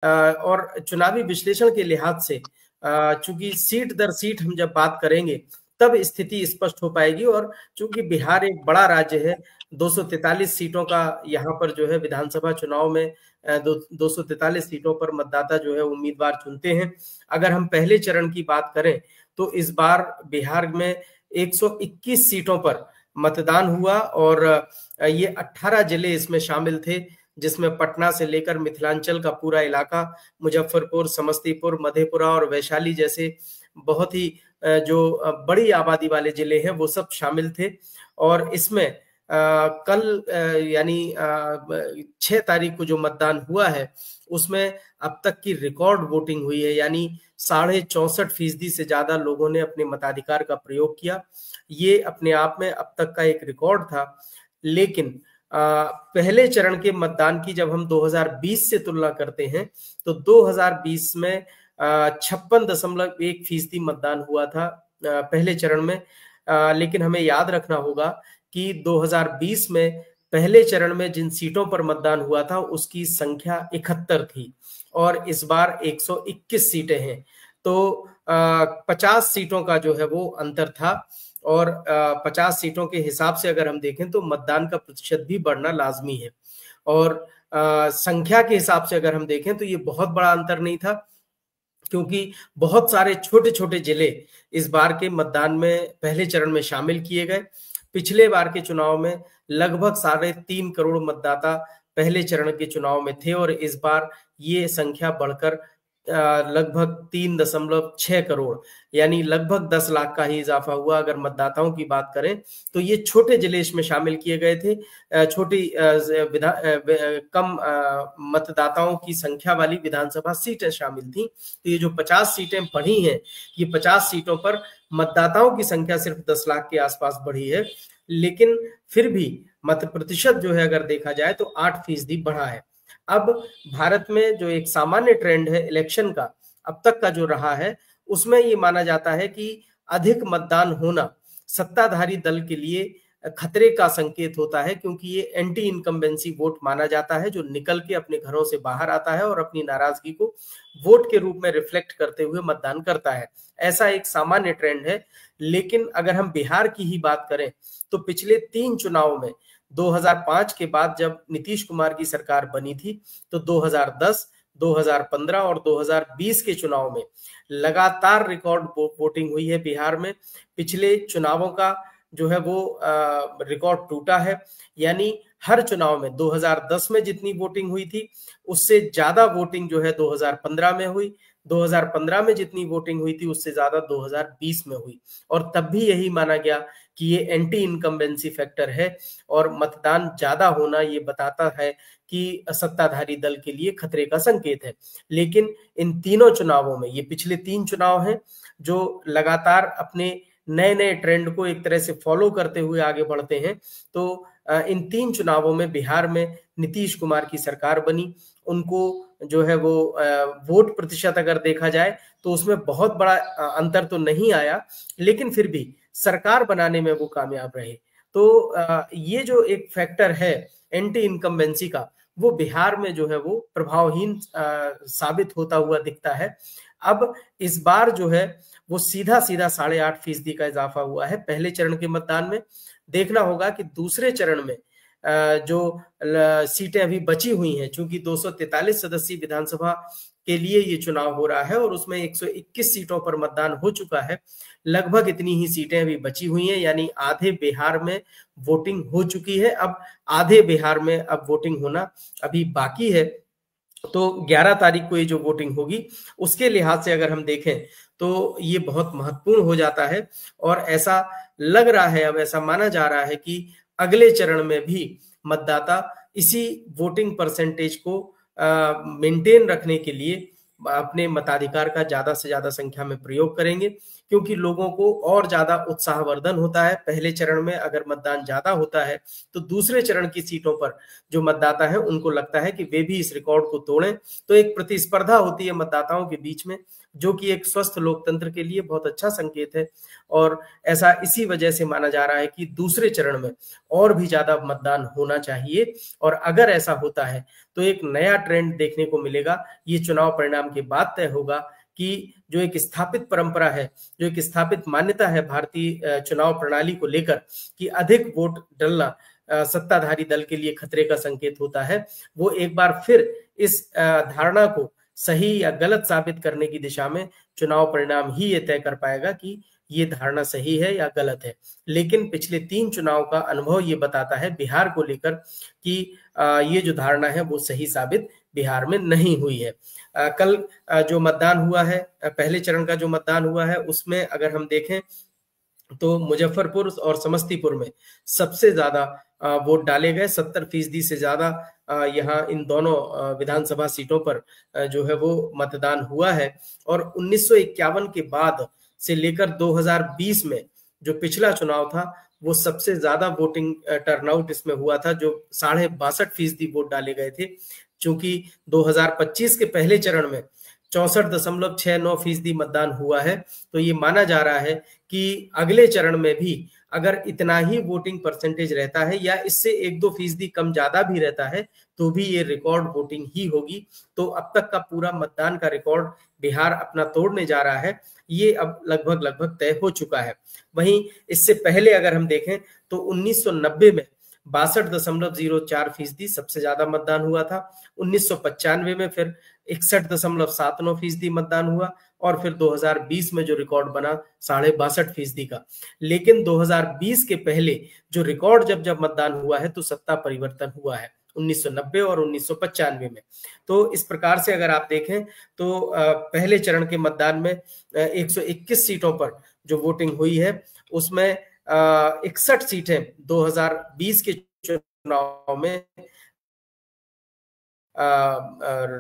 और चुनावी विश्लेषण के लिहाज से चूंकि सीट दर सीट हम जब बात करेंगे तब स्थिति स्पष्ट हो पाएगी। और चूंकि बिहार एक बड़ा राज्य है, 243 सीटों का यहाँ पर जो है विधानसभा चुनाव में 243 सीटों पर मतदाता जो है उम्मीदवार चुनते हैं। अगर हम पहले चरण की बात करें तो इस बार बिहार में 121 सीटों पर मतदान हुआ और ये 18 जिले इसमें शामिल थे, जिसमें पटना से लेकर मिथिलांचल का पूरा इलाका, मुजफ्फरपुर, समस्तीपुर, मधेपुरा और वैशाली जैसे बहुत ही जो बड़ी आबादी वाले जिले हैं वो सब शामिल थे। और इसमें कल यानी 6 तारीख को जो मतदान हुआ है उसमें अब तक की रिकॉर्ड वोटिंग हुई है, यानी 64.5% से ज्यादा लोगों ने अपने मताधिकार का प्रयोग किया। ये अपने आप में अब तक का एक रिकॉर्ड था। लेकिन पहले चरण के मतदान की जब हम 2020 से तुलना करते हैं तो 2020 में 56.1% मतदान हुआ था पहले चरण में। लेकिन हमें याद रखना होगा कि 2020 में पहले चरण में जिन सीटों पर मतदान हुआ था उसकी संख्या 71 थी और इस बार 121 सीटें हैं, तो 50 सीटों का जो है वो अंतर था। और 50 सीटों के हिसाब से अगर हम देखें तो मतदान का प्रतिशत भी बढ़ना लाजमी है। और संख्या के हिसाब से अगर हम देखें तो ये बहुत बड़ा अंतर नहीं था, क्योंकि बहुत सारे छोटे छोटे जिले इस बार के मतदान में पहले चरण में शामिल किए गए। पिछले बार के चुनाव में लगभग 3.5 करोड़ मतदाता पहले चरण के चुनाव में थे और इस बार ये संख्या बढ़कर लगभग 3.6 करोड़ यानी लगभग 10 लाख का ही इजाफा हुआ। अगर मतदाताओं की बात करें तो ये छोटे जिले इसमें शामिल किए गए थे, छोटी कम मतदाताओं की संख्या वाली विधानसभा सीटें शामिल थी। तो ये जो 50 सीटें बढ़ी हैं, ये 50 सीटों पर मतदाताओं की संख्या सिर्फ 10 लाख के आसपास बढ़ी है, लेकिन फिर भी मत प्रतिशत जो है अगर देखा जाए तो 8% बढ़ा है। अब भारत में जो एक सामान्य ट्रेंड है इलेक्शन का अब तक का जो रहा है उसमें ये माना जाता है कि अधिक मतदान होना सत्ताधारी दल के लिए खतरे का संकेत होता है, क्योंकि ये एंटी इनकम्बेंसी वोट माना जाता है जो निकल के अपने घरों से बाहर आता है और अपनी नाराजगी को वोट के रूप में रिफ्लेक्ट करते हुए मतदान करता है। ऐसा एक सामान्य ट्रेंड है। लेकिन अगर हम बिहार की ही बात करें तो पिछले 3 चुनाव में 2005 के बाद जब नीतीश कुमार की सरकार बनी थी तो 2010, 2015 और 2020 के चुनाव में लगातार रिकॉर्ड वोटिंग हुई है बिहार में। पिछले चुनावों का जो है वो रिकॉर्ड टूटा है, यानी हर चुनाव में 2010 में जितनी वोटिंग हुई थी उससे ज्यादा वोटिंग जो है 2015 में हुई, 2015 में जितनी वोटिंग हुई थी उससे ज्यादा 2020 में हुई। और तब भी यही माना गया कि ये एंटी इनकम्बेंसी फैक्टर है और मतदान ज्यादा होना ये बताता है कि सत्ताधारी दल के लिए खतरे का संकेत है। लेकिन इन तीनों चुनावों में, ये पिछले 3 चुनाव हैं जो लगातार अपने नए नए ट्रेंड को एक तरह से फॉलो करते हुए आगे बढ़ते हैं, तो इन 3 चुनावों में बिहार में नीतीश कुमार की सरकार बनी। उनको जो है वो वोट प्रतिशत अगर देखा जाए तो उसमें बहुत बड़ा अंतर तो नहीं आया, लेकिन फिर भी सरकार बनाने में वो कामयाब रहे। तो ये जो एक फैक्टर है एंटी इनकम्बेंसी का, वो बिहार में जो है वो प्रभावहीन साबित होता हुआ दिखता है। अब इस बार जो है वो सीधा 8.5% का इजाफा हुआ है पहले चरण के मतदान में। देखना होगा कि दूसरे चरण में जो सीटें अभी बची हुई हैं, चूंकि 243 सदस्यीय विधानसभा के लिए ये चुनाव हो रहा है और उसमें 121 सीटों पर मतदान हो चुका है, लगभग इतनी ही सीटें अभी बची हुई हैं, यानी आधे बिहार में वोटिंग हो चुकी है। अब आधे बिहार में अब वोटिंग होना अभी बाकी है। तो 11 तारीख को ये जो वोटिंग होगी उसके लिहाज से अगर हम देखें तो ये बहुत महत्वपूर्ण हो जाता है। और ऐसा लग रहा है, अब ऐसा माना जा रहा है कि अगले चरण में भी मतदाता इसी वोटिंग परसेंटेज को मेंटेन रखने के लिए अपने मताधिकार का ज्यादा से ज्यादा संख्या में प्रयोग करेंगे, क्योंकि लोगों को और ज्यादा उत्साहवर्धन होता है। पहले चरण में अगर मतदान ज्यादा होता है तो दूसरे चरण की सीटों पर जो मतदाता है उनको लगता है कि वे भी इस रिकॉर्ड को तोड़ें, तो एक प्रतिस्पर्धा होती है मतदाताओं के बीच में। जो कि एक स्वस्थ लोकतंत्र के लिए बहुत अच्छा संकेत है। और ऐसा इसी वजह से माना जा रहा है कि दूसरे चरण में और भी ज्यादा मतदान होना चाहिए, और अगर ऐसा होता है तो एक नया ट्रेंड देखने को मिलेगा। ये चुनाव परिणाम के बाद तय होगा कि जो एक स्थापित परंपरा है, जो एक स्थापित मान्यता है भारतीय चुनाव प्रणाली को लेकर कि अधिक वोट डलना सत्ताधारी दल के लिए खतरे का संकेत होता है, वो एक बार फिर इस धारणा को सही या गलत साबित करने की दिशा में चुनाव परिणाम ही ये तय कर पाएगा कि ये धारणा सही है या गलत है। लेकिन पिछले 3 चुनाव का अनुभव ये बताता है बिहार को लेकर कि ये जो धारणा है वो सही साबित बिहार में नहीं हुई है। कल जो मतदान हुआ है, पहले चरण का जो मतदान हुआ है, उसमें अगर हम देखें तो मुजफ्फरपुर और समस्तीपुर में सबसे ज्यादा वोट डाले गए। 70% से ज्यादा यहाँ इन दोनों विधानसभा सीटों पर जो है वो मतदान हुआ है। और 1951 के बाद से लेकर 2020 में जो पिछला चुनाव था वो सबसे ज्यादा वोटिंग टर्नआउट इसमें हुआ था, जो 62.5% वोट डाले गए थे। चूंकि 2025 के पहले चरण में 64.69% मतदान हुआ है, तो ये माना जा रहा है कि अगले चरण में भी अगर इतना ही वोटिंग परसेंटेज रहता है या इससे 1-2% कम ज्यादा भी रहता है तो भी ये रिकॉर्ड वोटिंग ही होगी। तो अब तक का पूरा मतदान का रिकॉर्ड बिहार अपना तोड़ने जा रहा है, ये अब लगभग तय हो चुका है। वहीं इससे पहले अगर हम देखें तो 1990 में 62.04% सबसे ज्यादा मतदान हुआ था। 1995 में फिर 61.79% मतदान हुआ, और फिर 2020 में जो रिकॉर्ड बना 62.5% का। लेकिन 2020 के पहले जो रिकॉर्ड जब मतदान हुआ है तो सत्ता परिवर्तन हुआ है 1990 और 1995 में। तो इस प्रकार से अगर आप देखें तो पहले चरण के मतदान में 121 सीटों पर जो वोटिंग हुई है उसमें 61 सीटें 2020 के चुनाव में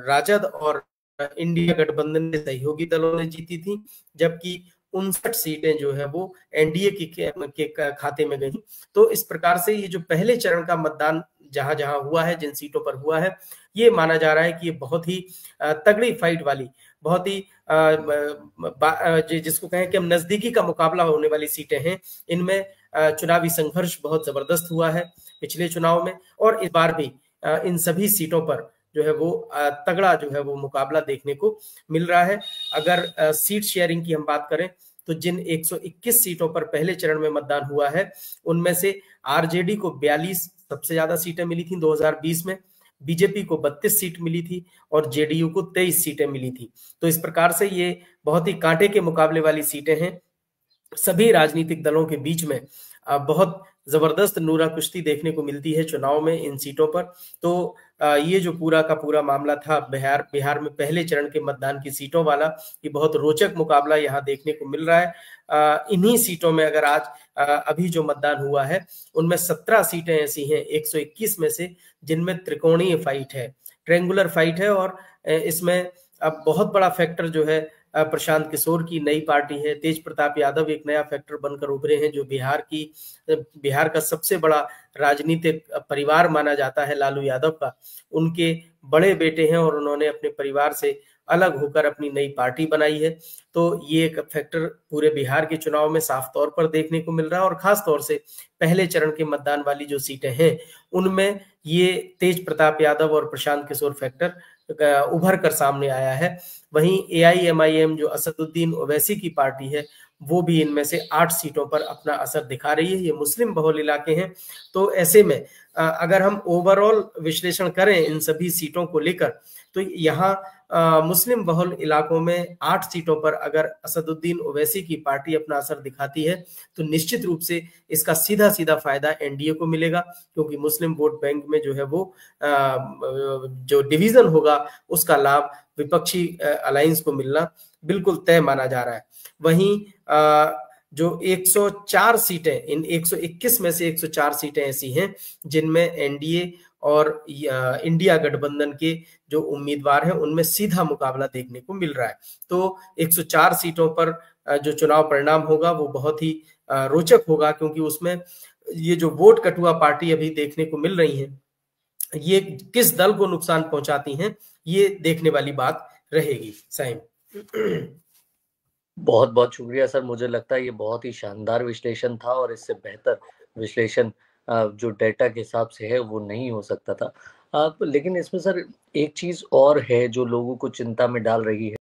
राजद और इंडिया गठबंधन के सहयोगी दलों ने जीती थी, जबकि 59 सीटें जो है वो एनडीए के खाते में गई। तो इस प्रकार से ये जो पहले चरण का मतदान जहां जहां हुआ है, जिन सीटों पर हुआ है, ये माना जा रहा है कि ये बहुत ही तगड़ी फाइट वाली, बहुत ही जिसको कहें कि हम नजदीकी का मुकाबला होने वाली सीटें हैं। इनमें चुनावी संघर्ष बहुत जबरदस्त हुआ है पिछले चुनाव में, और इस बार भी इन सभी सीटों पर जो है वो तगड़ा जो है वो मुकाबला देखने को मिल रहा है। अगर सीट शेयरिंग की हम बात करें तो जिन 121 सीटों पर पहले चरण में मतदान हुआ है उनमें से आरजेडी को 42 सबसे ज्यादा सीटें मिली थी 2020 में, बीजेपी को 32 सीट मिली थी और जेडीयू को 23 सीटें मिली थी। तो इस प्रकार से ये बहुत ही कांटे के मुकाबले वाली सीटें हैं। सभी राजनीतिक दलों के बीच में बहुत जबरदस्त नूरा कुश्ती देखने को मिलती है चुनाव में इन सीटों पर। तो ये जो पूरा का पूरा मामला था बिहार में पहले चरण के मतदान की सीटों वाला, ये बहुत रोचक मुकाबला यहाँ देखने को मिल रहा है। इन्हीं सीटों में अगर आज अभी जो मतदान हुआ है उनमें 17 सीटें ऐसी हैं 121 में से जिनमें त्रिकोणीय फाइट है, ट्रेंगुलर फाइट है। और इसमें अब बहुत बड़ा फैक्टर जो है प्रशांत किशोर की नई पार्टी है, तेज प्रताप यादव एक नया फैक्टर बनकर उभरे हैं, जो बिहार का सबसे बड़ा राजनीतिक परिवार माना जाता है लालू यादव का, उनके बड़े बेटे हैं और उन्होंने अपने परिवार से अलग होकर अपनी नई पार्टी बनाई है। तो ये एक फैक्टर पूरे बिहार के चुनाव में साफ तौर पर देखने को मिल रहा है, और खास तौर से पहले चरण के मतदान वाली जो सीटें हैं उनमें ये तेज प्रताप यादव और प्रशांत किशोर फैक्टर उभर कर सामने आया है। वहीं AIMIM जो असदुद्दीन ओवैसी की पार्टी है वो भी इनमें से 8 सीटों पर अपना असर दिखा रही है। ये मुस्लिम बहुल इलाके हैं, तो ऐसे में अगर हम ओवरऑल विश्लेषण करें इन सभी सीटों को लेकर तो यहाँ मुस्लिम बहुल इलाकों में 8 सीटों पर अगर असदुद्दीन ओवैसी की पार्टी अपना असर दिखाती है तो निश्चित रूप से इसका सीधा सीधा फायदा एनडीए को मिलेगा, क्योंकि मुस्लिम वोट बैंक में जो है वो जो डिवीजन होगा उसका लाभ विपक्षी अलायंस को मिलना बिल्कुल तय माना जा रहा है। वहीं जो 104 सीटें, इन 121 में से 104 सीटें ऐसी हैं जिनमें एनडीए और इंडिया गठबंधन के जो उम्मीदवार हैं उनमें सीधा मुकाबला देखने को मिल रहा है। तो 104 सीटों पर जो चुनाव परिणाम होगा वो बहुत ही रोचक होगा, क्योंकि उसमें ये जो वोट कटुआ पार्टी अभी देखने को मिल रही है ये किस दल को नुकसान पहुंचाती हैं, ये देखने वाली बात रहेगी। साइम। बहुत-बहुत शुक्रिया सर, मुझे लगता है ये बहुत ही शानदार विश्लेषण था और इससे बेहतर विश्लेषण जो डेटा के हिसाब से है वो नहीं हो सकता था। लेकिन इसमें सर एक चीज़ और है जो लोगों को चिंता में डाल रही है।